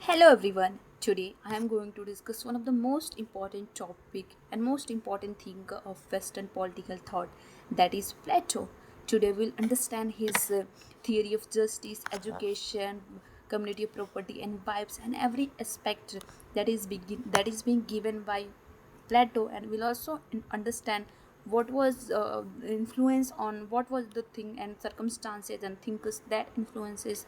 Hello everyone. Today I am going to discuss one of the most important topic and most important thinker of Western political thought, that is Plato. Today we'll understand his theory of justice, education, community property and vibes and every aspect that is being given by Plato, and we'll also understand what was influence on what was the thing and circumstances and thinkers that influences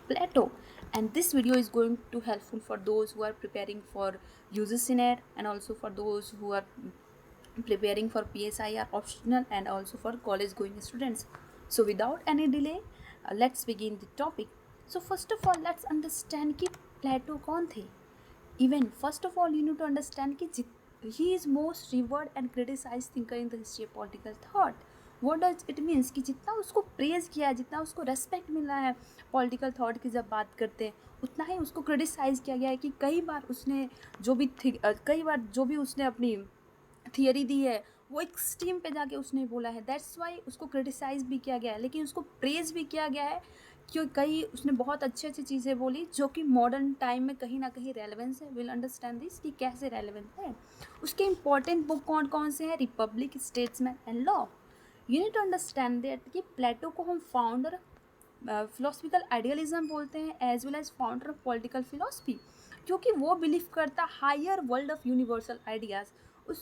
Plato. And this video is going to helpful for those who are preparing for UGC NET and also for those who are preparing for PSI or optional and also for college going students. So without any delay, let's begin the topic. So first of all, let's understand कि प्लेटो कौन थे. Even first of all, you need to understand कि he is most revered and criticized thinker in the history of political thought. What does it means कि जितना उसको praise किया है, जितना उसको रेस्पेक्ट मिला है पॉलिटिकल थॉट की जब बात करते हैं, उतना ही उसको क्रिटिसाइज़ किया गया है कि कई बार उसने जो भी उसने अपनी थियरी दी है वो एक्सट्रीम पे जाके उसने बोला है. दैट्स वाई उसको क्रिटिसाइज भी किया गया है, लेकिन उसको प्रेज भी किया गया है क्योंकि कई उसने बहुत अच्छी अच्छी चीज़ें बोली जो कि मॉडर्न टाइम में कहीं ना कहीं रेलेवेंस है. विल अंडरस्टैंड दिस कि कैसे रेलेवेंट है. उसके इंपॉर्टेंट बुक कौन कौन से हैं? Republic, Statesman and Law. You need to understand that कि प्लेटो को हम फाउंडर फिलोसफिकल आइडियलिज्म बोलते हैं as well as founder of political philosophy, क्योंकि वो बिलीव करता higher world of universal ideas.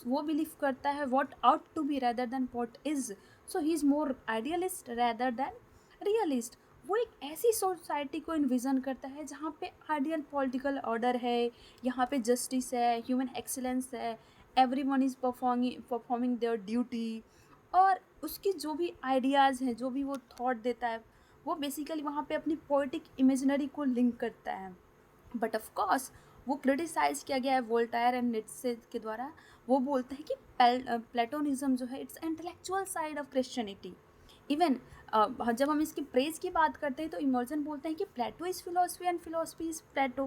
वो बिलीव करता है what ought to be rather than what is. So he is more idealist rather than realist. वो एक ऐसी सोसाइटी को इन्विज़न करता है जहाँ पे आइडियल पॉलिटिकल ऑर्डर है, यहाँ पे जस्टिस है, ह्यूमन एक्सीलेंस है, every one is performing there duty. और उसकी जो भी आइडियाज़ हैं, जो भी वो थॉट देता है, वो बेसिकली वहाँ पे अपनी पोइटिक इमेजिनरी को लिंक करता है. बट ऑफ कोर्स वो क्रिटिसाइज़ किया गया है वोल्टायर एंड नीत्शे के द्वारा. वो बोलते हैं कि प्लेटोनिज्म जो है it's intellectual side of Christianity. Even जब हम इसकी प्रेज की बात करते हैं तो इमर्जन बोलते हैं कि Plato is philosophy and philosophy is Plato,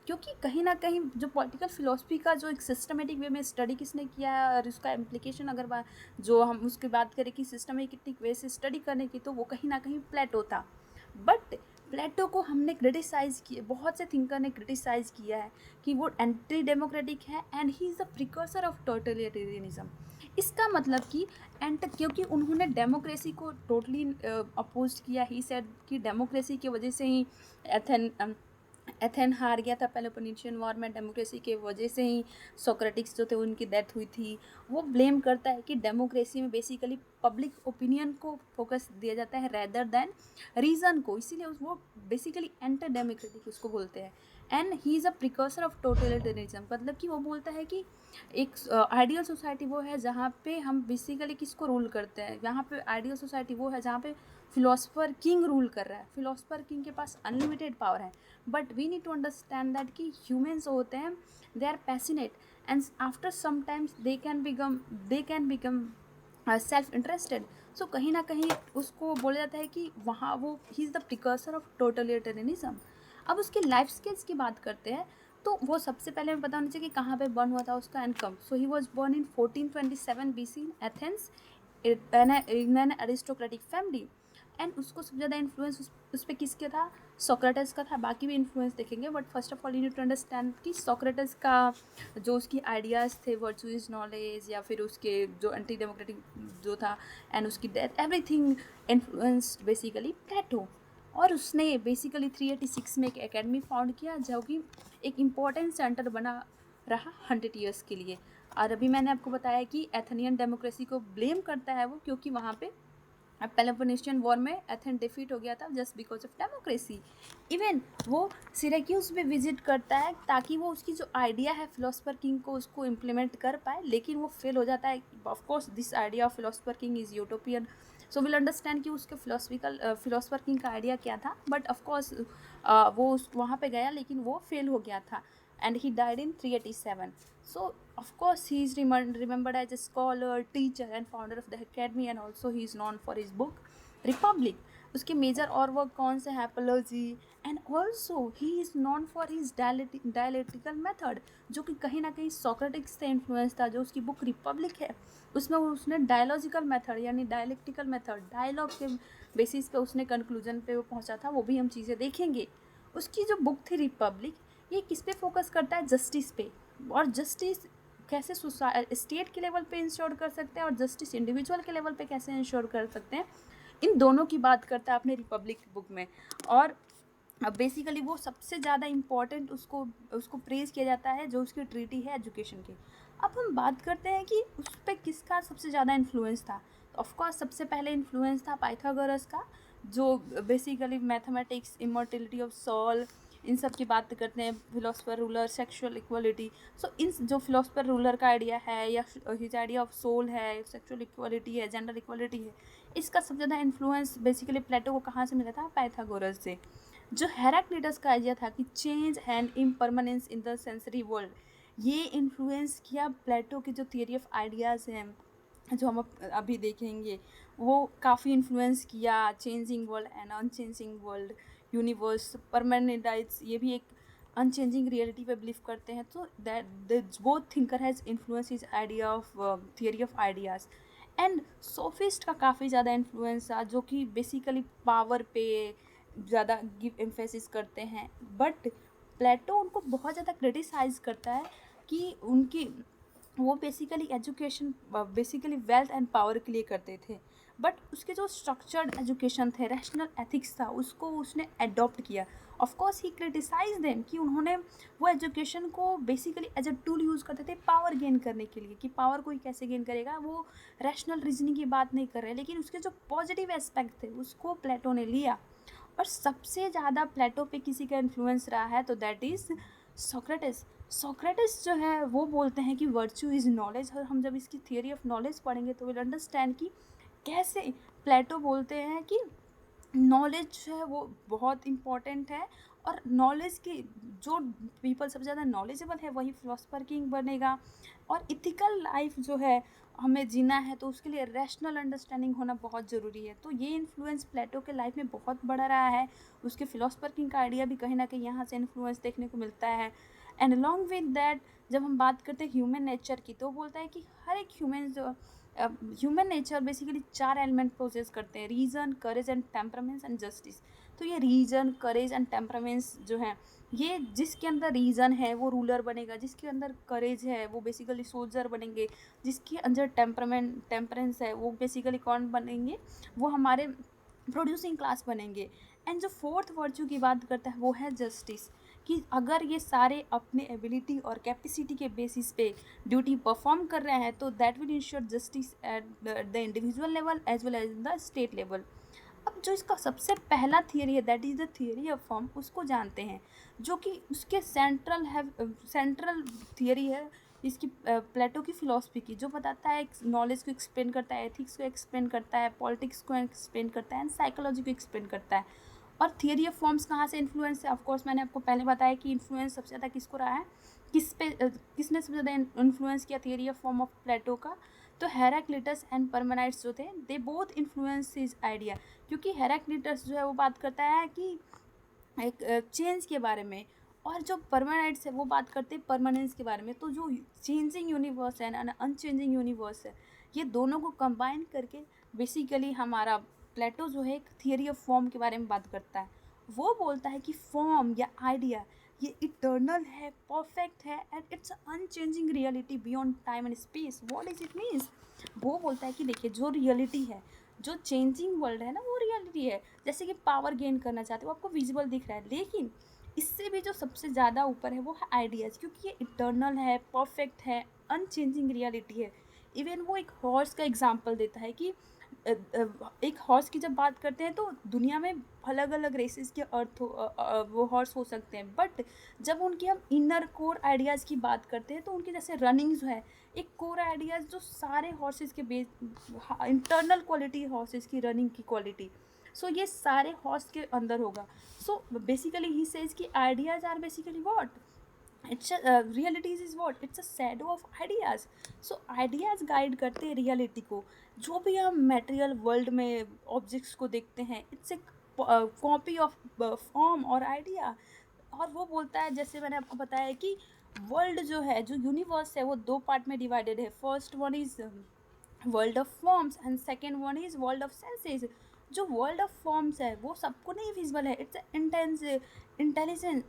क्योंकि कहीं ना कहीं जो पॉलिटिकल फिलोसफी का जो एक सिस्टमेटिक वे में स्टडी किसने किया है और उसका इम्प्लीकेशन अगर जो हम उसकी बात करें कि सिस्टमेटिक वे से स्टडी करने की, तो वो कहीं ना कहीं प्लेटो था. बट प्लेटो को हमने क्रिटिसाइज़ किया, बहुत से थिंकर ने क्रिटिसाइज़ किया है कि वो एंटी डेमोक्रेटिक है and he is the precursor of totalitarianism. इसका मतलब कि क्योंकि उन्होंने डेमोक्रेसी को टोटली अपोज किया. ही सेड कि डेमोक्रेसी की वजह से ही एथेन हार गया था पेलोपोनेशियन वॉर में. डेमोक्रेसी के वजह से ही सोक्रेटिक्स जो थे उनकी डेथ हुई थी. वो ब्लेम करता है कि डेमोक्रेसी में बेसिकली पब्लिक ओपिनियन को फोकस दिया जाता है रेदर देन रीज़न को, इसीलिए वो बेसिकली एंटी डेमोक्रेटिक उसको बोलते हैं. And he is a precursor of totalitarianism, मतलब कि वो बोलता है कि एक आइडियल सोसाइटी वो है जहाँ पे हम बेसिकली किसको रूल करते हैं. यहाँ पे आइडियल सोसाइटी वो है जहाँ पे फिलोसफर किंग रूल कर रहा है. फिलोसफर किंग के पास अनलिमिटेड पावर है. But we need to understand that कि ह्यूमन्स होते हैं, they are passionate and after sometimes they can become self interested. सो कहीं ना कहीं उसको बोला जाता है कि वहाँ वो he is the precursor of totalitarianism. अब उसके लाइफ स्किल्स की बात करते हैं तो वो सबसे पहले हमें पता होना चाहिए कि कहाँ पे बर्न हुआ था उसका एंड कब. So he was born in 1427 BC in Athens in an aristocratic family. And उसको सबसे ज़्यादा इन्फ्लुएंस उस पर किसका था? सोक्रेटिस का था. बाकी भी इन्फ्लुएंस देखेंगे, but first of all you need to understand कि सोक्रेटिस का जो उसकी आइडियाज़ थे, वर्चू इज नॉलेज या फिर उसके जो एंटी डेमोक्रेटिक जो था एंड उसकी डेथ, एवरीथिंग इन्फ्लुएंस्ड बेसिकली प्लेटो. और उसने बेसिकली 386 में एक एकेडमी फाउंड किया जो कि एक इम्पॉर्टेंट सेंटर बना रहा 100 ईयर्स के लिए. और अभी मैंने आपको बताया कि एथेनियन डेमोक्रेसी को ब्लेम करता है वो, क्योंकि वहाँ पे पेलोपोनेशियन वॉर में एथेन डिफीट हो गया था just because of democracy. Even वो सिरेक्यूज भी विजिट करता है ताकि वो उसकी जो आइडिया है फिलोसफर किंग को उसको इम्प्लीमेंट कर पाए, लेकिन वो फेल हो जाता है. Of course this idea of philosopher king is utopian. So will understand कि उसके फिलोसफर किंग का आइडिया क्या था. बट ऑफकोर्स वो वहाँ पे गया लेकिन वो फेल हो गया था and he died in 387. So of course he is remembered as a scholar, teacher and founder of the academy, and also he is known for his book Republic. उसके मेजर और वर्क कौन से हैं? Apology. And also he is non for his dialectical method, जो कि कहीं ना कहीं सोक्रेटिक्स से इन्फ्लुएंस था. जो उसकी बुक रिपब्लिक है उसमें उसने डायलॉजिकल मेथड यानी डायलेक्टिकल मेथड, डायलॉग के बेसिस पे उसने कंक्लूजन पे वो पहुंचा था. वो भी हम चीज़ें देखेंगे. उसकी जो बुक थी रिपब्लिक, ये किस पे फोकस करता है? जस्टिस पे। और जस्टिस कैसे स्टेट के लेवल पे इंश्योर कर सकते हैं और जस्टिस इंडिविजुअल के लेवल पे कैसे इंश्योर कर सकते हैं, इन दोनों की बात करता है अपने रिपब्लिक बुक में। और बेसिकली वो सबसे ज़्यादा इम्पॉर्टेंट उसको उसको प्रेज़ किया जाता है जो उसकी ट्रीटी है एजुकेशन की। अब हम बात करते हैं कि उस पर किसका सबसे ज़्यादा इन्फ्लुएंस था। तो ऑफकोर्स सबसे पहले इन्फ्लुएंस था पाइथागोरस का, जो बेसिकली मैथमेटिक्स, इमॉर्टिलिटी ऑफ सोल, इन सब की बात करते हैं, फिलोसफर रूलर, सेक्सुअल इक्वलिटी। सो इन जो फिलोसफर रूलर का आइडिया है या हिज आइडिया ऑफ सोल है, सेक्सुअल इक्वलिटी है, जेंडर इक्वलिटी है, इसका सबसे ज़्यादा इन्फ्लुएंस बेसिकली प्लेटो को कहाँ से मिला था? पाइथागोरस से। जो हेराक्लिटस का आइडिया था कि change and impermanence in the sensory world, ये इन्फ्लुएंस किया प्लेटो की जो थियरी ऑफ आइडियाज़ हैं जो हम अभी देखेंगे, वो काफ़ी इन्फ्लुएंस किया। Changing world and unchanging world, universe, परमानेंटाइज, ये भी एक अनचेंजिंग रियलिटी पे बिलीव करते हैं। तो that both thinker has influence his idea of theory of ideas. And sophist का काफ़ी ज़्यादा इन्फ्लुएंस था, जो कि बेसिकली पावर पे ज़्यादा गिव एम्फेसिस करते हैं। बट प्लेटो उनको बहुत ज़्यादा क्रिटिसाइज़ करता है कि उनकी वो basically education basically wealth and power के लिए करते थे। बट उसके जो स्ट्रक्चर्ड एजुकेशन थे, रैशनल एथिक्स था, उसको उसने अडॉप्ट किया। Of course he criticize them कि उन्होंने वो एजुकेशन को basically as a tool use करते थे पावर गेन करने के लिए, कि पावर कोई कैसे गेन करेगा, वो रैशनल रीजनिंग की बात नहीं कर रहे, लेकिन उसके जो पॉजिटिव एस्पेक्ट थे उसको प्लेटो ने लिया। और सबसे ज़्यादा प्लेटो पे किसी का इन्फ्लुएंस रहा है तो दैट इज़ सोक्रेटिस। सोक्रेटिस जो है वो बोलते हैं कि वर्च्यू इज़ नॉलेज। और हम जब इसकी थियरी ऑफ नॉलेज पढ़ेंगे तो विल अंडरस्टैंड कि कैसे प्लेटो बोलते हैं कि नॉलेज जो है वो बहुत इम्पॉर्टेंट है। और नॉलेज की जो पीपल सबसे ज़्यादा नॉलेजेबल है वही फिलोसफर किंग बनेगा। और इथिकल लाइफ जो है हमें जीना है तो उसके लिए रैशनल अंडरस्टैंडिंग होना बहुत ज़रूरी है। तो ये इन्फ्लुएंस प्लेटो के लाइफ में बहुत बड़ा रहा है। उसके फिलोसफर किंग का आइडिया भी कहीं ना कहीं यहाँ से इन्फ्लुएंस देखने को मिलता है। एंड अलॉन्ग विद दैट जब हम बात करते हैं ह्यूमन नेचर की, तो बोलता है कि हर एक human nature basically 4 element possess करते हैं: reason, courage and temperaments and justice. तो ये रीज़न, करेज एंड टेम्परामेंट्स जो हैं, ये जिसके अंदर रीज़न है वो रूलर बनेगा, जिसके अंदर करेज है वो बेसिकली सोल्जर बनेंगे, जिसके अंदर टेम्परेंस है वो बेसिकली कौन बनेंगे? वो हमारे प्रोड्यूसिंग क्लास बनेंगे। एंड जो फोर्थ वर्च्यू की बात करता है वो है जस्टिस, कि अगर ये सारे अपने एबिलिटी और कैपेसिटी के बेसिस पे ड्यूटी परफॉर्म कर रहे हैं तो that will ensure justice at the individual level as well as the state level. अब जो इसका सबसे पहला थियरी है that is the theory of form, उसको जानते हैं, जो कि उसके सेंट्रल थियरी है इसकी प्लेटो की फिलॉसफी की, जो बताता है नॉलेज को एक्सप्लेन करता है, एथिक्स को एक्सप्लेन करता है, पॉलिटिक्स को एक्सप्लेन करता है एंड साइकोलॉजी को एक्सप्लेन करता है। और थियरी ऑफ फॉर्म्स कहाँ से इन्फ्लुएंस है? ऑफकोर्स मैंने आपको पहले बताया कि इन्फ्लुएंस सबसे ज़्यादा किसको रहा है, किसने सबसे ज़्यादा इन्फ्लुएंस किया theory of form of Plato का? तो हेराक्लिटस एंड परमानाइट्स जो थे they both influence his idea. क्योंकि हेराक्लिटस जो है वो बात करता है कि एक चेंज के बारे में, और जो परमानेंट्स है वो बात करते हैं परमानेंस के बारे में। तो जो चेंजिंग यूनिवर्स है ना, अनचेंजिंग यूनिवर्स है, ये दोनों को कंबाइन करके बेसिकली हमारा प्लेटो जो है एक थियरी ऑफ फॉर्म के बारे में बात करता है। वो बोलता है कि फॉर्म या आइडिया ये इटर्नल है, परफेक्ट है and it's unchanging reality beyond time and space. What is it means? वो बोलता है कि देखिए जो रियलिटी है, जो चेंजिंग वर्ल्ड है ना, वो रियलिटी है। जैसे कि पावर गेन करना चाहते हो, आपको विजिबल दिख रहा है, लेकिन इससे भी जो सबसे ज़्यादा ऊपर है वो है आइडियाज़, क्योंकि ये इटर्नल है, परफेक्ट है, अनचेंजिंग रियलिटी है। इवन वो एक हॉर्स का एग्जांपल देता है कि एक हॉर्स की जब बात करते हैं तो दुनिया में अलग अलग रेसेस के वो हॉर्स हो सकते हैं, बट जब उनके हम इनर कोर आइडियाज़ की बात करते हैं तो उनके जैसे रनिंग जो है एक कोर आइडियाज़ जो सारे हॉर्सेस के बेस इंटरनल क्वालिटी हॉर्सेस की रनिंग की क्वालिटी, सो ये सारे हॉर्स के अंदर होगा। सो बेसिकली ही सेज कि ideas are basically what, it's realities is what, it's a shadow of ideas. So ideas guide करते हैं रियलिटी को। जो भी हम मटेरियल वर्ल्ड में ऑब्जेक्ट्स को देखते हैं, it's a copy of form और आइडिया। और वो बोलता है, जैसे मैंने आपको बताया कि वर्ल्ड जो है, जो यूनिवर्स है, वो 2 पार्ट में डिवाइडेड है। First one is world of forms and second one is world of senses. जो वर्ल्ड ऑफ फॉर्म्स है वो सबको नहीं विजिबल है, इट्स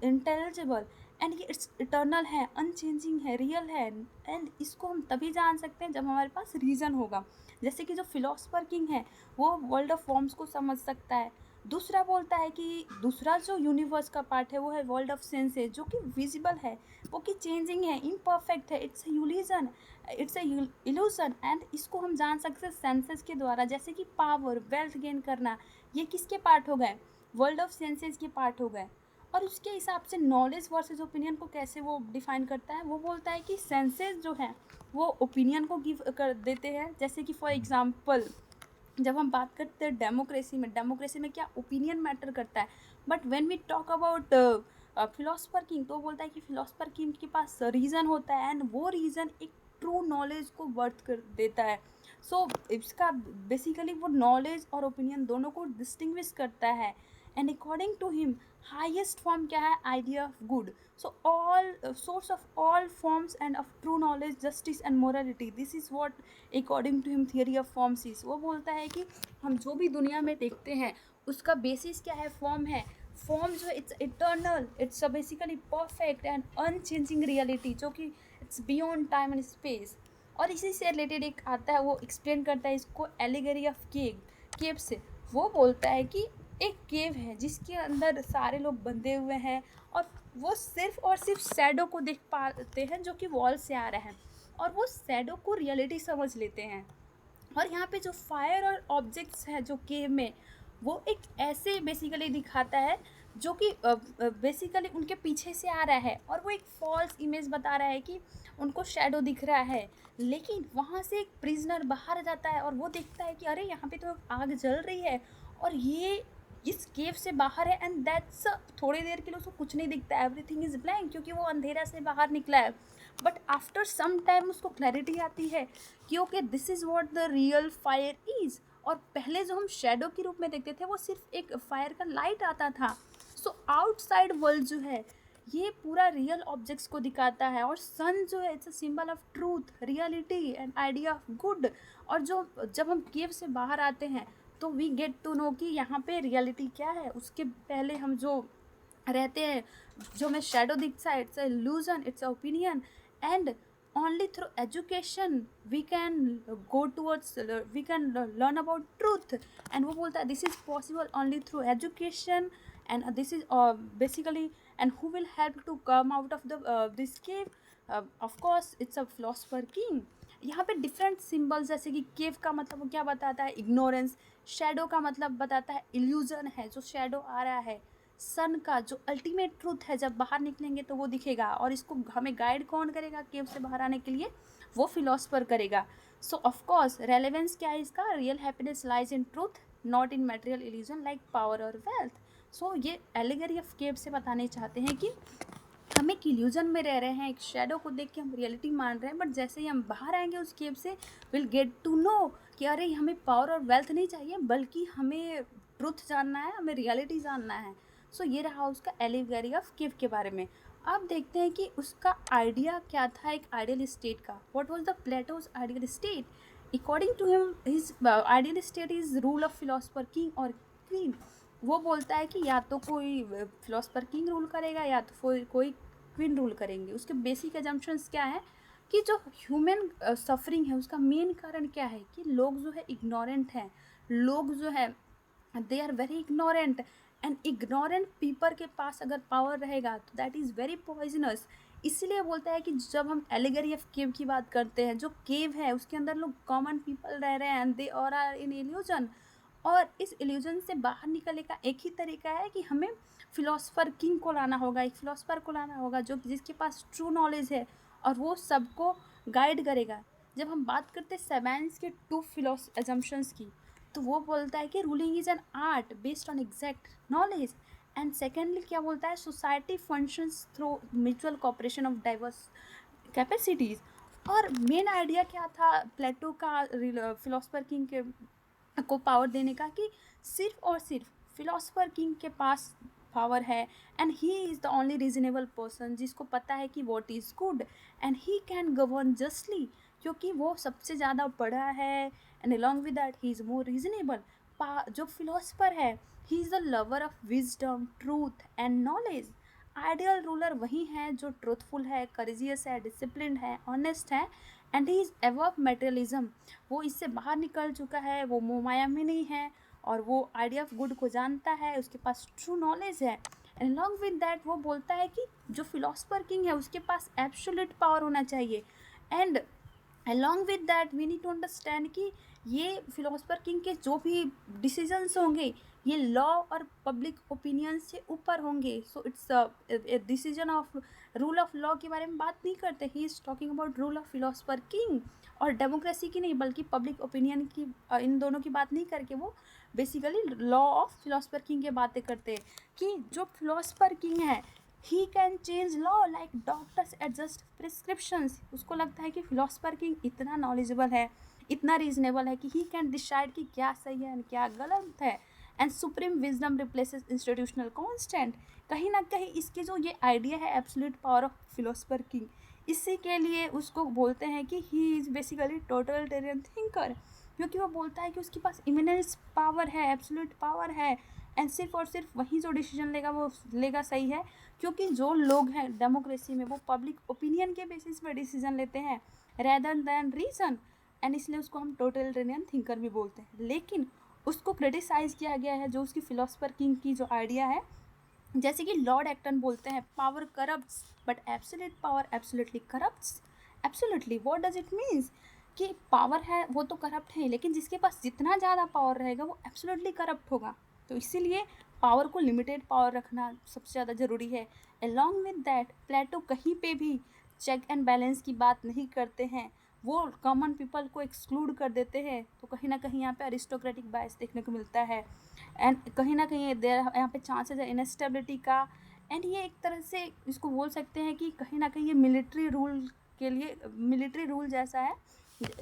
इंटेलिजेबल। एंड ये इट्स इटर्नल है, अनचेंजिंग है, रियल है। एंड इसको हम तभी जान सकते हैं जब हमारे पास रीज़न होगा। जैसे कि जो फिलोसफर किंग है वो वर्ल्ड ऑफ फॉर्म्स को समझ सकता है। दूसरा बोलता है कि दूसरा जो यूनिवर्स का पार्ट है वो है वर्ल्ड ऑफ सेंसेस, जो कि विजिबल है, वो कि चेंजिंग है, इम्परफेक्ट है, it's illusion, it's illusion. And इसको हम जान सकते हैं सेंसेस के द्वारा। जैसे कि पावर, वेल्थ गेन करना, ये किसके पार्ट हो गए? वर्ल्ड ऑफ सेंसेस के पार्ट हो गए। और उसके हिसाब से नॉलेज वर्सेस ओपिनियन को कैसे वो डिफाइन करता है, वो बोलता है कि सेंसेस जो है वो ओपिनियन को गिव कर देते हैं। जैसे कि फॉर एग्जांपल जब हम बात करते हैं डेमोक्रेसी में क्या ओपिनियन मैटर करता है। But when we talk about philosopher king, तो बोलता है कि फिलोसफर किंग के पास रीज़न होता है एंड वो रीज़न एक ट्रू नॉलेज को वर्थ कर देता है। सो इसका बेसिकली वो नॉलेज और ओपिनियन दोनों को डिस्टिंग्विश करता है। And according to him highest form क्या है? Idea of good. So all source of all forms and of true knowledge, justice and morality, this is what according to him theory of forms is. वो बोलता है कि हम जो भी दुनिया में देखते हैं उसका बेसिस क्या है? फॉर्म है। फॉर्म जो है it's eternal, it's basically perfect and unchanging reality, जो कि it's beyond time and space. और इसी से रिलेटेड एक आता है, वो एक्सप्लेन करता है इसको एलिगरी ऑफ केव से। वो बोलता है कि एक केव है जिसके अंदर सारे लोग बंधे हुए हैं और वो सिर्फ और सिर्फ शैडो को देख पाते हैं जो कि वॉल से आ रहा है, और वो शैडो को रियलिटी समझ लेते हैं। और यहाँ पे जो फायर और ऑब्जेक्ट्स हैं जो केव में, वो एक ऐसे बेसिकली दिखाता है जो कि बेसिकली उनके पीछे से आ रहा है, और वो एक फॉल्स इमेज बता रहा है कि उनको शैडो दिख रहा है। लेकिन वहाँ से एक प्रिजनर बाहर जाता है और वो देखता है कि अरे यहाँ पे तो आग जल रही है और ये इस केव से बाहर है। एंड दैट्स थोड़ी देर के लिए उसको कुछ नहीं दिखता है, एवरीथिंग इज ब्लैंक, क्योंकि वो अंधेरा से बाहर निकला है। बट आफ्टर सम टाइम उसको क्लैरिटी आती है कि okay this is what the real fire is. और पहले जो हम शेडो के रूप में देखते थे वो सिर्फ एक फायर का लाइट आता था। सो आउटसाइड वर्ल्ड जो है ये पूरा रियल ऑब्जेक्ट्स को दिखाता है। और सन जो है it's a symbol of truth, reality and idea of good. और जो जब हम केव से बाहर आते हैं तो वी गेट टू नो कि यहाँ पे रियलिटी क्या है। उसके पहले हम जो रहते हैं, जो हमें शेडो दिखता है, it's a illusion, it's a opinion. And only through education we can go towards we can learn about truth। and वो बोलता है this is possible only through education। and this is basically, and who will help to come out of the this cave? of course it's a philosopher king। यहाँ पे different symbols, जैसे कि केव का मतलब वो क्या बताता है? इग्नोरेंस। शेडो का मतलब बताता है इल्यूजन है, जो शेडो आ रहा है। सन का जो अल्टीमेट ट्रूथ है, जब बाहर निकलेंगे तो वो दिखेगा, और इसको हमें गाइड कौन करेगा केव से बाहर आने के लिए? वो फिलोसफर करेगा। सो ऑफ कोर्स रेलेवेंस क्या है इसका? Real happiness lies in truth, not in material illusion like power और वेल्थ। सो ये एलिगरी ऑफ केव से बताने चाहते हैं कि हम एक इल्यूजन में रह रहे हैं, एक शेडो को देख के हम रियलिटी मान रहे हैं, बट जैसे ही हम बाहर आएंगे उस केव से विल गेट टू नो कि अरे हमें पावर और वेल्थ नहीं चाहिए, बल्कि हमें ट्रुथ जानना है, हमें रियलिटी जानना है। सो ये रहा उसका एलिगरी ऑफ केव के बारे में। अब देखते हैं कि उसका आइडिया क्या था एक आइडियल स्टेट का। What was the Plato's ideal state? According to him his ideal state is rule of philosopher king और क्वीन। वो बोलता है कि या तो कोई फिलोसफर किंग रूल करेगा या तो कोई क्वीन रूल करेंगे। उसके बेसिक एजम्पशंस क्या है कि जो ह्यूमन सफरिंग है उसका मेन कारण क्या है कि लोग जो है इग्नोरेंट हैं। लोग जो है they are very ignorant, and ignorant people के पास अगर पावर रहेगा तो दैट इज़ वेरी पॉइजनस। इसलिए बोलता है कि जब हम एलिगरी ऑफ केव की बात करते हैं, जो केव है उसके अंदर लोग कॉमन पीपल रह रहे हैं एंड दे और आर इन इल्यूजन। और इस इल्यूजन से बाहर निकलने का एक ही तरीका है कि हमें फिलोसफर किंग को लाना होगा, एक फिलोसफर को लाना होगा जो जिसके पास ट्रू नॉलेज है और वो सबको गाइड करेगा। जब हम बात करते हैं सेवेंस के टू फिलोस एजम्पशंस की, तो वो बोलता है कि ruling is an art based on exact knowledge. And secondly क्या बोलता है? Society functions through mutual cooperation of diverse capacities. और मेन आइडिया क्या था प्लेटो का फिलोसफर किंग के को पावर देने का? कि सिर्फ और सिर्फ फिलोसफर किंग के पास पावर है, and he is the only reasonable person जिसको पता है कि what is good, and he can govern justly, क्योंकि वो सबसे ज़्यादा पढ़ा है। And along with that he is more reasonable. जो फिलोसफर है he is the lover of wisdom, truth and knowledge. Ideal ruler वही है जो ट्रूथफुल है, करेजियस है, डिसिप्लिन्ड है, ऑनेस्ट है, and he is above materialism. वो इससे बाहर निकल चुका है, वो मोह माया में नहीं है, और वो आइडिया ऑफ गुड को जानता है, उसके पास ट्रू नॉलेज है। एंड अलॉन्ग विद दैट वो बोलता है कि जो फिलोसफर किंग है उसके पास एब्सोल्यूट पावर होना चाहिए। And along with that we need to understand कि ये फिलोसफर किंग के जो भी डिसीजंस होंगे ये लॉ और पब्लिक ओपिनियन से ऊपर होंगे। So it's decision of rule of law के बारे में बात नहीं करते, he is talking about rule of philosopher king, और डेमोक्रेसी की नहीं बल्कि पब्लिक ओपिनियन की, इन दोनों की बात नहीं करके वो basically law of philosopher king की बातें करते हैं कि जो फिलोसफर किंग है he can change law like doctors adjust prescriptions. उसको लगता है कि फिलोसफर किंग इतना नॉलेजेबल है, इतना रीजनेबल है कि ही कैन डिसाइड कि क्या सही है एंड क्या गलत है। And supreme wisdom replaces institutional constant. कहीं ना कहीं इसके जो ये आइडिया है absolute power of philosopher king, इसी के लिए उसको बोलते हैं कि he is basically totalitarian thinker, क्योंकि वो बोलता है कि उसके पास इमिनेंस पावर है, एब्सोल्यूट पावर है, एंड सिर्फ और सिर्फ वही जो डिसीजन लेगा वो लेगा सही है, क्योंकि जो लोग हैं डेमोक्रेसी में वो पब्लिक ओपिनियन के बेसिस पर डिसीजन लेते हैं रेदर दैन रीज़न, एंड इसलिए उसको हम टोटलिटेरियन थिंकर भी बोलते हैं। लेकिन उसको क्रिटिसाइज़ किया गया है जो उसकी फिलोसफर किंग की जो आइडिया है, जैसे कि लॉर्ड एक्टन बोलते हैं power corrupts but absolute power absolutely corrupts. Absolutely what does it means कि पावर है वो तो करप्ट है, लेकिन जिसके पास जितना ज़्यादा पावर रहेगा वो एब्सोल्युटली करप्ट होगा। तो इसीलिए पावर को लिमिटेड पावर रखना सबसे ज़्यादा ज़रूरी है। अलॉन्ग विद दैट प्लेटो कहीं पे भी चेक एंड बैलेंस की बात नहीं करते हैं, वो कॉमन पीपल को एक्सक्लूड कर देते हैं। तो कहीं ना कहीं यहाँ पे अरिस्टोक्रेटिक बायस देखने को मिलता है, एंड कहीं ना कहीं देर यहाँ पे चांसेस है इनस्टेबिलिटी का। एंड ये एक तरह से इसको बोल सकते हैं कि कहीं ना कहीं ये मिलिट्री रूल के लिए मिलिट्री रूल जैसा है,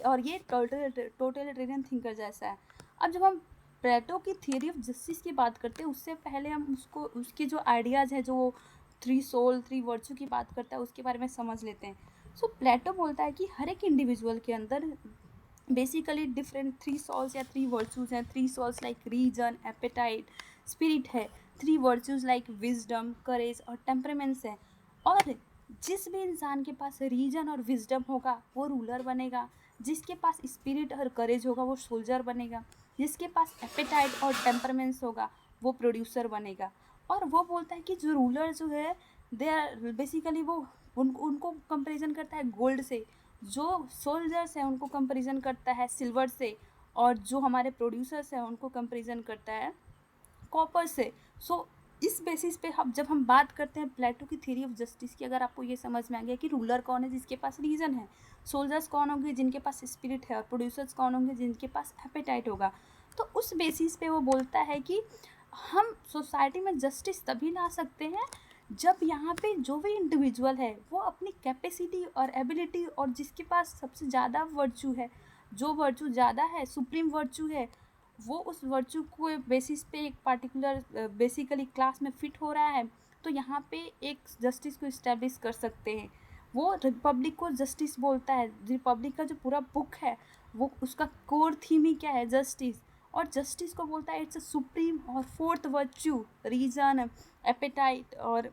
और ये टोटलिटेरियन थिंकर जैसा है। अब जब हम प्लेटो की थियरी ऑफ जस्टिस की बात करते हैं उससे पहले हम उसको उसके जो आइडियाज़ हैं जो थ्री सोल थ्री वर्चू की बात करता है उसके बारे में समझ लेते हैं। सो प्लेटो बोलता है कि हर एक इंडिविजुअल के अंदर बेसिकली डिफरेंट थ्री सॉल्स या थ्री वर्चूज़ हैं। Three souls like reason, appetite, spirit है। Three virtues like wisdom, courage और टेम्परमेंट्स है। और जिस भी इंसान के पास रीजन और विजडम होगा वो रूलर बनेगा, जिसके पास स्पिरिट और करेज होगा वो सोल्जर बनेगा, जिसके पास एपेटाइट और टेम्परमेंट्स होगा वो प्रोड्यूसर बनेगा। और वो बोलता है कि जो रूलर जो है दे आर बेसिकली वो उनको कंपेरिजन करता है गोल्ड से, जो सोल्जर्स हैं उनको कंपेरिजन करता है सिल्वर से, और जो हमारे प्रोड्यूसर्स हैं उनको कंपेरिजन करता है कॉपर से। सो इस बेसिस पे हम जब हम बात करते हैं प्लेटो की थ्योरी ऑफ जस्टिस की, अगर आपको ये समझ में आ गया कि रूलर कौन है जिसके पास रीजन है, सोल्जर्स कौन होंगे जिनके पास स्पिरिट है, और प्रोड्यूसर्स कौन होंगे जिनके पास एपेटाइट होगा, तो उस बेसिस पे वो बोलता है कि हम सोसाइटी में जस्टिस तभी ला सकते हैं जब यहाँ पे जो भी इंडिविजुअल है वो अपनी कैपेसिटी और एबिलिटी, और जिसके पास सबसे ज़्यादा वर्चू है, जो वर्चू ज़्यादा है, सुप्रीम वर्चू है, वो उस वर्चू को बेसिस पे एक पार्टिकुलर बेसिकली क्लास में फिट हो रहा है, तो यहाँ पे एक जस्टिस को इस्टेब्लिश कर सकते हैं। वो रिपब्लिक को जस्टिस बोलता है। रिपब्लिक का जो पूरा बुक है वो उसका कोर थीम ही क्या है, जस्टिस। और जस्टिस को बोलता है इट्स अ सुप्रीम और फोर्थ वर्च्यू, रीजन, एपेटाइट और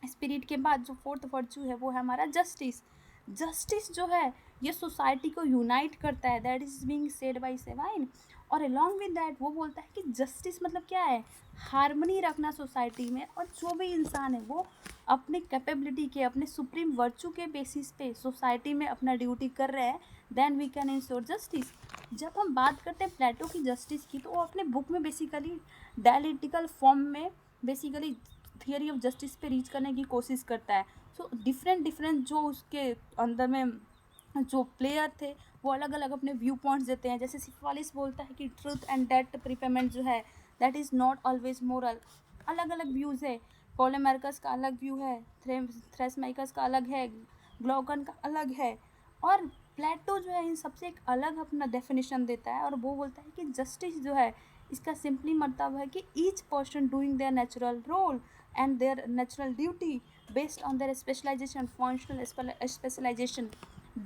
स्पिरिट के बाद जो फोर्थ वर्च्यू है वो है हमारा जस्टिस। जस्टिस जो है ये सोसाइटी को यूनाइट करता है, that is being said by सेवाइन। और अलॉन्ग विद दैट वो बोलता है कि जस्टिस मतलब क्या है, हार्मनी रखना सोसाइटी में, और जो भी इंसान है वो अपने कैपेबिलिटी के, अपने सुप्रीम वर्चू के बेसिस पे सोसाइटी में अपना ड्यूटी कर रहे हैं, then we can ensure justice. जब हम बात करते हैं प्लेटो की जस्टिस की, तो वो अपने बुक में बेसिकली डायलिटिकल फॉर्म में बेसिकली थियरी ऑफ जस्टिस पे रीच करने की कोशिश करता है। सो डिफरेंट जो उसके अंदर में जो प्लेयर थे वो अलग अलग अपने व्यू पॉइंट्स देते हैं। जैसे सिफालिस बोलता है कि ट्रूथ एंड डेट प्रीपेमेंट जो है that is not always moral. अलग अलग व्यूज़ है। पोलेमार्कस का अलग व्यू है, थ्रेसमाइकस का अलग है, ग्लॉकन का अलग है, और प्लेटो जो है इन सबसे एक अलग अपना डेफिनेशन देता है। और वो बोलता है कि जस्टिस जो है इसका सिंपली मतलब है कि each person doing their natural role and their natural duty based on their specialization, functional specialization,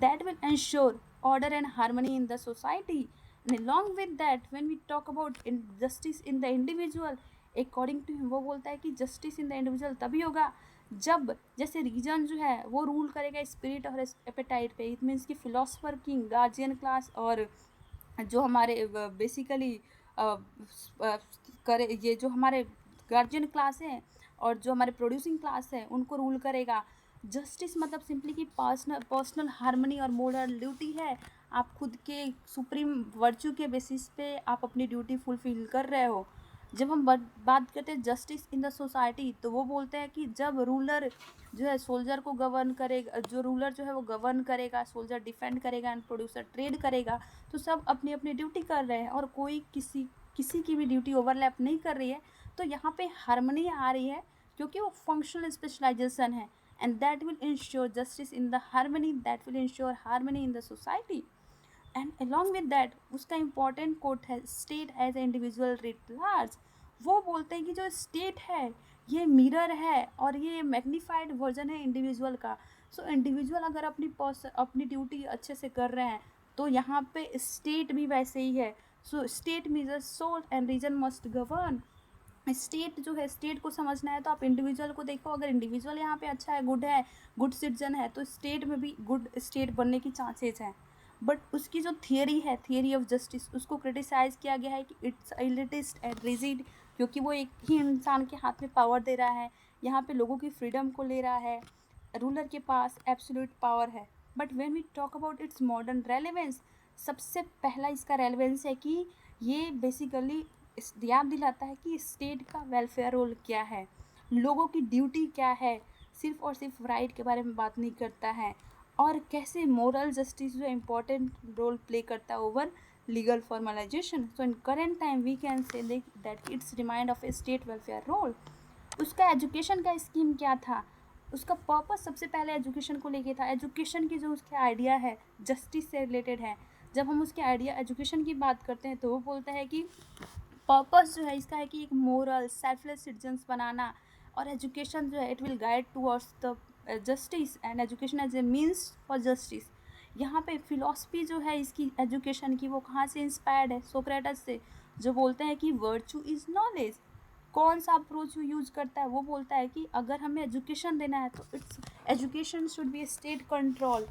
that will ensure order and harmony in the society. And along with that, when we talk about justice in the individual, according to him वो बोलता है कि justice in the individual तभी होगा जब जैसे reason जो है वो रूल करेगा स्पिरिट और एपेटाइट पे, इट मीन्स कि फिलोसफर किंग, गार्जियन क्लास और जो हमारे बेसिकली करे, ये जो हमारे गार्जियन क्लास है और जो हमारे प्रोड्यूसिंग क्लास है उनको रूल करेगा। जस्टिस मतलब सिंपली कि पर्सनल पर्सनल हार्मनी और मोरल ड्यूटी है। आप खुद के सुप्रीम वर्च्यू के बेसिस पे आप अपनी ड्यूटी फुलफिल कर रहे हो। जब हम बात करते हैं जस्टिस इन द सोसाइटी, तो वो बोलते हैं कि जब रूलर जो है सोल्जर को गवर्न करेगा, जो रूलर जो है वो गवर्न करेगा, सोल्जर डिफेंड करेगा एंड प्रोड्यूसर ट्रेड करेगा, तो सब अपनी अपनी ड्यूटी कर रहे हैं और कोई किसी किसी की भी ड्यूटी ओवरलैप नहीं कर रही है। तो यहाँ पे हार्मनी आ रही है क्योंकि वो फंक्शनल स्पेशलाइजेशन है, and that will ensure justice in the harmony, that will ensure harmony in the society. And along with that उसका इम्पॉर्टेंट कोट है state as a individual writ large. वो बोलते हैं कि जो स्टेट है ये मिरर है और ये मैग्नीफाइड वर्जन है इंडिविजुअल का। सो इंडिविजुअल अगर अपनी ड्यूटी अच्छे से कर रहे हैं तो यहाँ पे स्टेट भी वैसे ही है। So state measure soul and reason must govern. State जो है, स्टेट को समझना है तो आप इंडिविजुअल को देखो, अगर इंडिविजुअल यहाँ पे अच्छा है, गुड सिटीजन है, तो स्टेट में भी गुड स्टेट बनने की चांसेस हैं। बट उसकी जो थियरी है, थियरी ऑफ जस्टिस, उसको क्रिटिसाइज़ किया गया है कि इट्स एलिटिस्ट एंड रिजिड, क्योंकि वो एक ही इंसान के हाथ में पावर दे रहा है, यहाँ पे लोगों की फ्रीडम को ले रहा है, रूलर के पास एब्सोल्यूट पावर है। But when we talk about its modern relevance, सबसे पहला इसका रेलेवेंस है कि ये बेसिकली याद दिलाता है कि स्टेट का वेलफेयर रोल क्या है, लोगों की ड्यूटी क्या है, सिर्फ और सिर्फ राइट के बारे में बात नहीं करता है, और कैसे मोरल जस्टिस जो इम्पोर्टेंट रोल प्ले करता है over legal formalization. So in current time we can say that its remind of a state welfare role. उसका एजुकेशन का स्कीम क्या था, उसका पर्पस सबसे पहले एजुकेशन को लेके था। एजुकेशन की जो उसके आइडिया है जस्टिस से रिलेटेड है। जब हम उसके आइडिया एजुकेशन की बात करते हैं तो वो बोलता है कि पर्पस जो है इसका है कि एक मोरल सेल्फलेस सिटीजन्स बनाना, और एजुकेशन जो है it will guide towards the justice and education as a means for justice. यहाँ पे फिलॉसफी जो है इसकी एजुकेशन की, वो कहाँ से इंस्पायर्ड है, सोक्रेटस से, जो बोलते हैं कि वर्चू इज़ नॉलेज। कौन सा अप्रोच वो यूज़ करता है, वो बोलता है कि अगर हमें एजुकेशन देना है तो it's education should be state control,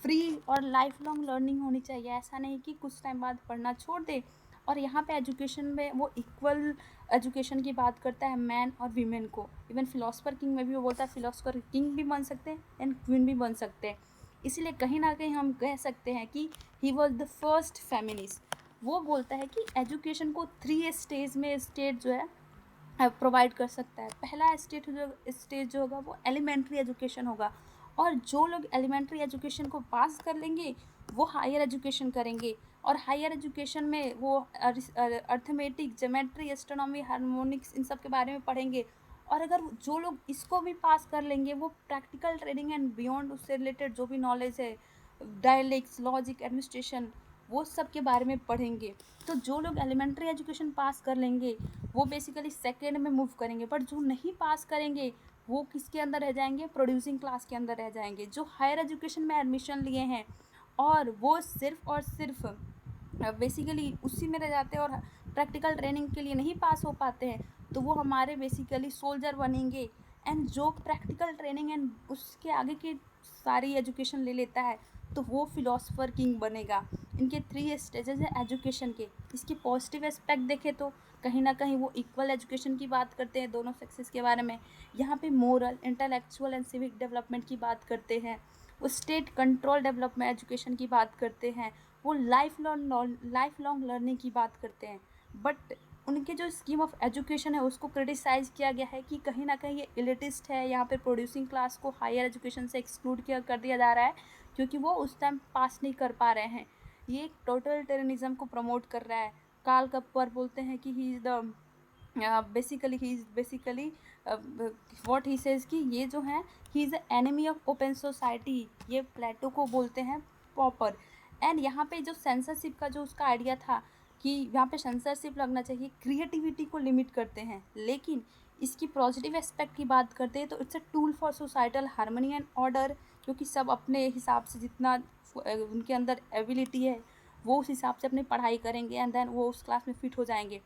free और लाइफ लॉन्ग लर्निंग होनी चाहिए। ऐसा नहीं कि कुछ टाइम बाद पढ़ना छोड़ दे। और यहाँ पे एजुकेशन में वो इक्वल एजुकेशन की बात करता है मैन और वीमेन को। इवन फिलोसफर किंग में भी वो बोलता है फिलोसफर किंग भी बन सकते हैं एंड क्वीन भी बन सकते हैं। इसीलिए कहीं ना कहीं हम कह सकते हैं कि he was the first feminist. वो बोलता है कि एजुकेशन को 3 स्टेज में स्टेट जो है प्रोवाइड कर सकता है। पहला स्टेज जो होगा वो एलिमेंट्री एजुकेशन होगा, और जो लोग एलिमेंट्री एजुकेशन को पास कर लेंगे वो हायर एजुकेशन करेंगे, और हायर एजुकेशन में वो अर्थमेटिक, ज्योमेट्री, एस्ट्रोनॉमी, हार्मोनिक्स, इन सब के बारे में पढ़ेंगे। और अगर जो लोग इसको भी पास कर लेंगे वो प्रैक्टिकल ट्रेनिंग एंड बियॉन्ड उससे रिलेटेड जो भी नॉलेज है, डायलेक्ट्स, लॉजिक, एडमिनिस्ट्रेशन, वो सब के बारे में पढ़ेंगे। तो जो लोग एलिमेंट्री एजुकेशन पास कर लेंगे वो बेसिकली सेकेंड में मूव करेंगे, बट जो नहीं पास करेंगे वो किसके अंदर रह जाएंगे, प्रोड्यूसिंग क्लास के अंदर रह जाएंगे। जो हायर एजुकेशन में एडमिशन लिए हैं और वो सिर्फ और सिर्फ बेसिकली उसी में रह जाते हैं और प्रैक्टिकल ट्रेनिंग के लिए नहीं पास हो पाते हैं, तो वो हमारे बेसिकली सोल्जर बनेंगे। एंड जो प्रैक्टिकल ट्रेनिंग एंड उसके आगे की सारी एजुकेशन ले लेता है तो वो फिलोसफर किंग बनेगा। इनके 3 स्टेजेस हैं एजुकेशन के। इसके पॉजिटिव एस्पेक्ट देखें तो कहीं ना कहीं वो इक्वल एजुकेशन की बात करते हैं दोनों सेक्सेस के बारे में। यहाँ पे moral, intellectual and civic development की बात करते हैं, वो स्टेट कंट्रोल डेवलपमेंट एजुकेशन की बात करते हैं, वो लाइफ लॉन्ग लर्निंग की बात करते हैं। बट उनके जो स्कीम ऑफ एजुकेशन है उसको क्रिटिसाइज़ किया गया है कि कहीं ना कहीं ये एलिटिस्ट है, यहाँ पे प्रोड्यूसिंग क्लास को हायर एजुकेशन से एक्सक्लूड कर दिया जा रहा है क्योंकि वो उस टाइम पास नहीं कर पा रहे हैं। ये एक टोटलिटेरियनिज्म को प्रमोट कर रहा है। कार्ल कपर बोलते हैं कि he is the basically what he says कि ये जो है he is the enemy of open society. ये प्लेटो को बोलते हैं पॉपर। एंड यहाँ पे जो सेंसरशिप का जो उसका आइडिया था कि यहाँ पे सेंसरशिप लगना चाहिए, क्रिएटिविटी को लिमिट करते हैं, लेकिन इसकी पॉजिटिव एस्पेक्ट की बात करते हैं तो it's a tool for societal harmony and order, क्योंकि सब अपने हिसाब से जितना उनके अंदर एबिलिटी है वो उस हिसाब से अपनी पढ़ाई करेंगे एंड देन वो उस क्लास में फिट हो जाएंगे।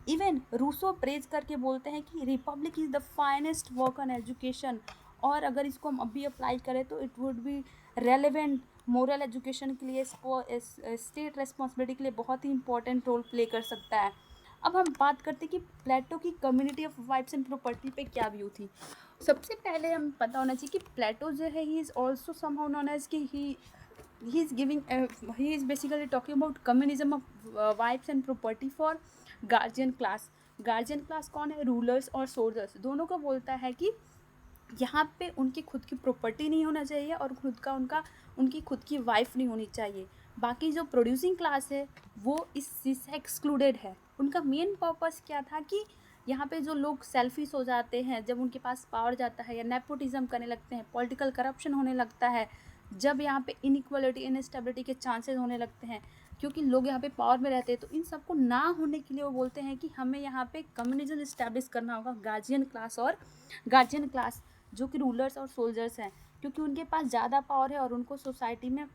इवन रूसो प्रेज करके बोलते हैं कि Republic is the finest work on education, और अगर इसको हम अभी अप्लाई करें तो it would be relevant moral education के लिए, स्टेट रेस्पॉन्सिबिलिटी के लिए बहुत ही इंपॉर्टेंट रोल प्ले कर सकता है। अब हम बात करते हैं कि प्लेटो की community of wives and property पे क्या व्यू थी। सबसे पहले हम पता होना चाहिए कि प्लेटो जो है he is also somehow known as कि he is giving he is basically talking about communism of wives and property for guardian class। Guardian class कौन है? रूलर्स और सोल्जर्स दोनों को बोलता है कि यहाँ पे उनकी खुद की प्रॉपर्टी नहीं होना चाहिए और उनकी खुद की वाइफ नहीं होनी चाहिए। बाकी जो प्रोड्यूसिंग क्लास है वो इस चीज़ से एक्सक्लूडेड है। उनका मेन पर्पस क्या था कि यहाँ पे जो लोग सेल्फिश हो जाते हैं, जब उनके पास पावर जाता है या नेपोटिज्म करने लगते हैं, पॉलिटिकल करप्शन होने लगता है, जब यहाँ पे इनइक्वालिटी इनस्टेबिलिटी के चांसेस होने लगते हैं, क्योंकि लोग यहाँ पे पावर में रहते हैं, तो इन सबको ना होने के लिए वो बोलते हैं कि हमें यहाँ पे कम्युनिज्म इस्टेब्लिश करना होगा। गार्जियन क्लास जो कि रूलर्स और सोल्जर्स हैं, क्योंकि उनके पास ज़्यादा पावर है और उनको सोसाइटी में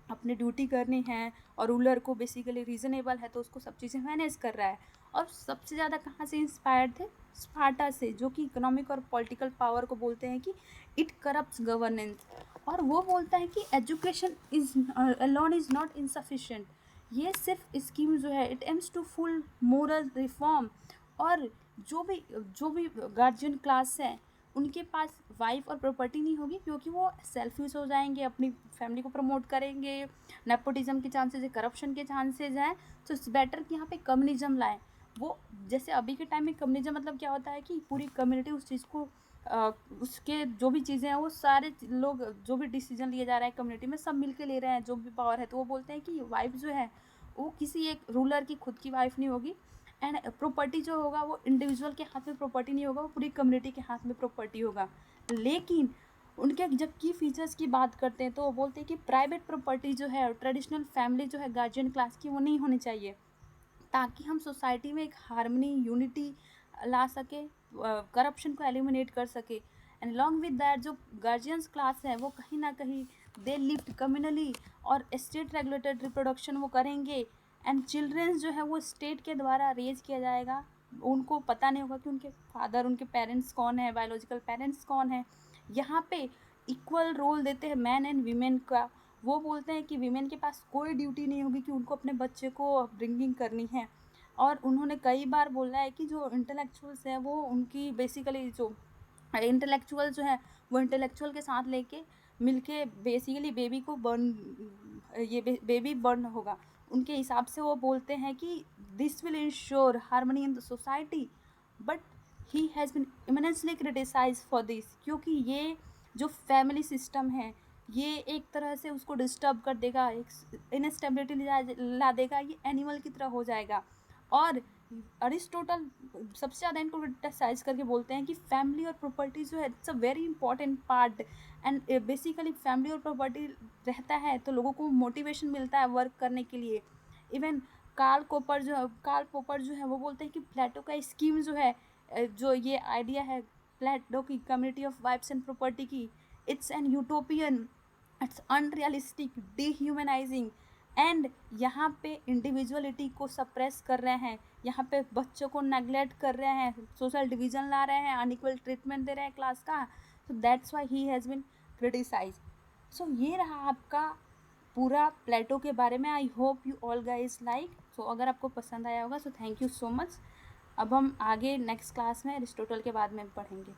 अपनी ड्यूटी करनी है, और रूलर को बेसिकली रीज़नेबल है तो उसको सब चीज़ें मैनेज कर रहा है। और सबसे ज़्यादा कहाँ से इंस्पायर्ड थे? स्पार्टा से, जो कि इकोनॉमिक और पॉलिटिकल पावर को बोलते हैं कि इट करप्ट्स गवर्नेंस। और वो बोलता है कि education is alone is not insufficient. ये सिर्फ स्कीम जो है it aims to full moral reform. और जो भी गार्जियन क्लास है उनके पास वाइफ और प्रॉपर्टी नहीं होगी, क्योंकि वो सेल्फिश हो जाएंगे, अपनी फैमिली को प्रमोट करेंगे, नेपोटिज्म के चांसेस है, करप्शन के चांसेस हैं। तो इट्स बेटर कि यहाँ पे कम्युनिज्म लाएं। वो जैसे अभी के टाइम में कम्युनिज्म मतलब क्या होता है कि पूरी कम्युनिटी उस चीज़ को उसके जो भी चीज़ें हैं वो सारे लोग, जो भी डिसीजन लिए जा रहे हैं कम्युनिटी में, सब मिलके ले रहे हैं, जो भी पावर है। तो वो बोलते हैं कि वाइफ जो है वो किसी एक रूलर की खुद की वाइफ नहीं होगी, एंड प्रॉपर्टी जो होगा वो इंडिविजुअल के हाथ में प्रॉपर्टी नहीं होगा, वो पूरी कम्युनिटी के हाथ में प्रॉपर्टी होगा। लेकिन उनके जब की फीचर्स की बात करते हैं तो वो बोलते हैं कि प्राइवेट प्रॉपर्टी जो है, ट्रेडिशनल फैमिली जो है गार्जियन क्लास की, वो नहीं होनी चाहिए, ताकि हम सोसाइटी में एक हार्मनी यूनिटी ला सके, करप्शन को एलिमिनेट कर सके। एंड अलॉन्ग विद दैट जो गार्जियंस क्लास है वो कहीं ना कहीं दे लिव्ड कम्युनली, और स्टेट रेगुलेटेड रिप्रोडक्शन वो करेंगे। एंड चिल्ड्रंस जो है वो स्टेट के द्वारा रेज किया जाएगा। उनको पता नहीं होगा कि उनके फादर, उनके पेरेंट्स कौन है, बायोलॉजिकल पेरेंट्स कौन है। यहाँ पे इक्वल रोल देते हैं मैन एंड वीमेन का। वो बोलते हैं कि वीमेन के पास कोई ड्यूटी नहीं होगी कि उनको अपने बच्चे को अपब्रिंगिंग करनी है। और उन्होंने कई बार बोला है कि जो इंटेलेक्चुअल्स हैं वो उनकी बेसिकली जो इंटेलेक्चुअल जो है वो इंटेलेक्चुअल के साथ लेके मिलके बेसिकली बेबी बर्न होगा। उनके हिसाब से वो बोलते हैं कि this will ensure harmony in the society. But he has been eminently criticize for this, क्योंकि ये जो फैमिली सिस्टम है ये एक तरह से उसको डिस्टर्ब कर देगा, एक इनस्टेबिलिटी ला देगा, ये एनिमल की तरह हो जाएगा। और अरिस्टोटल सबसे ज़्यादा इनको क्रिटिसाइज करके बोलते हैं कि फैमिली और प्रॉपर्टी जो है it's a very important part. And basically family और प्रॉपर्टी रहता है तो लोगों को मोटिवेशन मिलता है वर्क करने के लिए। इवन कार्ल पोपर जो है वो बोलते हैं कि प्लेटो का स्कीम जो है, जो ये आइडिया है प्लेटो की community of wives and property की, it's an utopian, it's unrealistic, dehumanising. And यहाँ पे इंडिविजुअलिटी को सप्रेस कर रहे हैं, यहाँ पे बच्चों को नेगलेक्ट कर रहे हैं, सोशल डिवीजन ला रहे हैं, अनइक्वल ट्रीटमेंट दे रहे हैं क्लास का। So that's why he has been criticise. सो ये रहा आपका पूरा प्लेटो के बारे में। I hope you all guys like. So अगर आपको पसंद आया होगा so thank you so much. अब हम आगे नेक्स्ट क्लास में अरिस्टोटल के बाद में पढ़ेंगे।